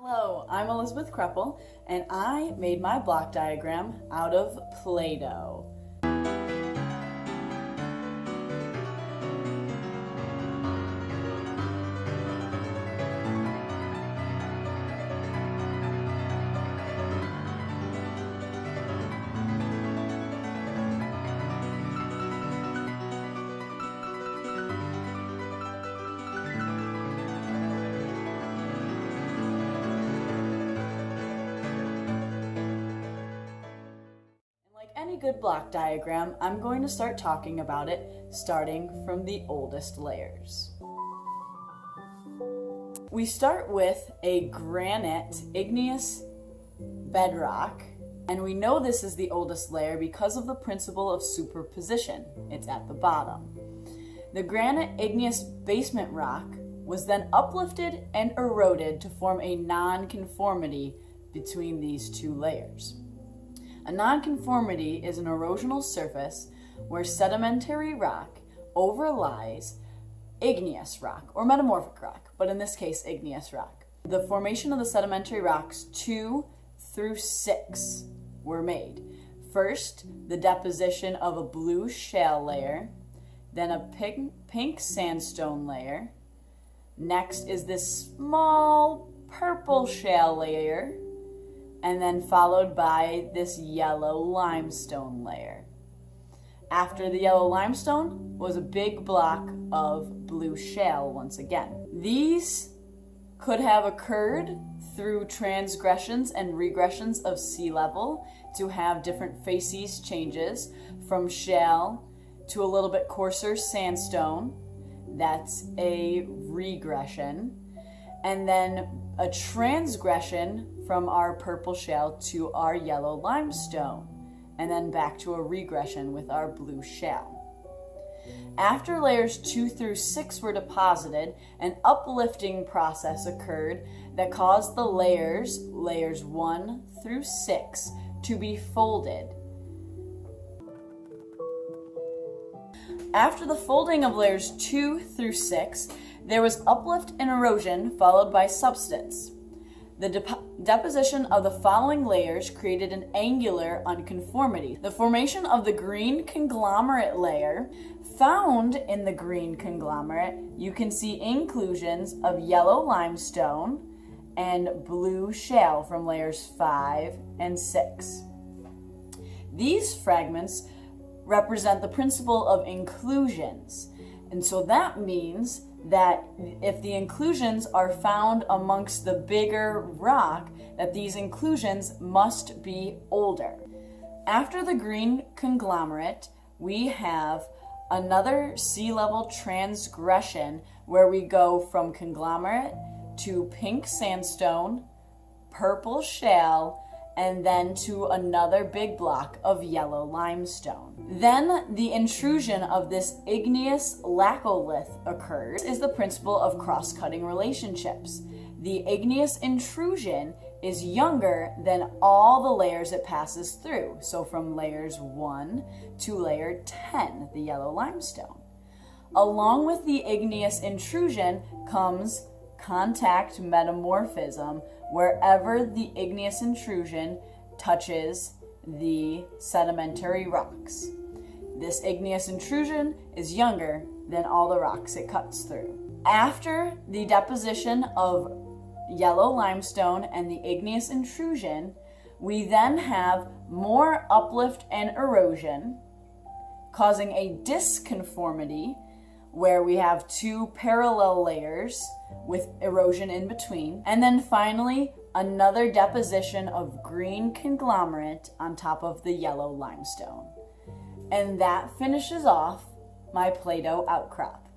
Hello, I'm Elizabeth Kreppel, and I made my block diagram out of Play-Doh. Like any good block diagram, I'm going to start talking about it starting from the oldest layers. We start with a granite igneous bedrock, and we know this is the oldest layer because of the principle of superposition. It's at the bottom. The granite igneous basement rock was then uplifted and eroded to form a nonconformity between these two layers. A nonconformity is an erosional surface where sedimentary rock overlies igneous rock or metamorphic rock, but in this case, igneous rock. The formation of the sedimentary rocks 2 through 6 were made. First, the deposition of a blue shale layer, then a pink sandstone layer. Next is this small purple shale layer, and then followed by this yellow limestone layer. After the yellow limestone was a big block of blue shale once again. These could have occurred through transgressions and regressions of sea level to have different facies changes from shale to a little bit coarser sandstone. That's a regression. And then a transgression from our purple shale to our yellow limestone, and then back to a regression with our blue shale. After layers 2 through 6 were deposited, an uplifting process occurred that caused the layers 1 through 6, to be folded. After the folding of layers 2 through 6, there was uplift and erosion followed by substance. The deposition of the following layers created an angular unconformity. The formation of the green conglomerate layer. Found in the green conglomerate, you can see inclusions of yellow limestone and blue shale from layers 5 and 6. These fragments represent the principle of inclusions, and so that means that if the inclusions are found amongst the bigger rock, that these inclusions must be older. After the green conglomerate, we have another sea level transgression where we go from conglomerate to pink sandstone, purple shale, and then to another big block of yellow limestone. Then the intrusion of this igneous laccolith occurs is the principle of cross-cutting relationships. The igneous intrusion is younger than all the layers it passes through, so from layers 1 to layer 10, the yellow limestone. Along with the igneous intrusion comes contact metamorphism, wherever the igneous intrusion touches the sedimentary rocks. This igneous intrusion is younger than all the rocks it cuts through. After the deposition of yellow limestone and the igneous intrusion, we then have more uplift and erosion, causing a disconformity where we have 2 parallel layers with erosion in between. And then finally, another deposition of green conglomerate on top of the yellow limestone. And that finishes off my Play-Doh outcrop.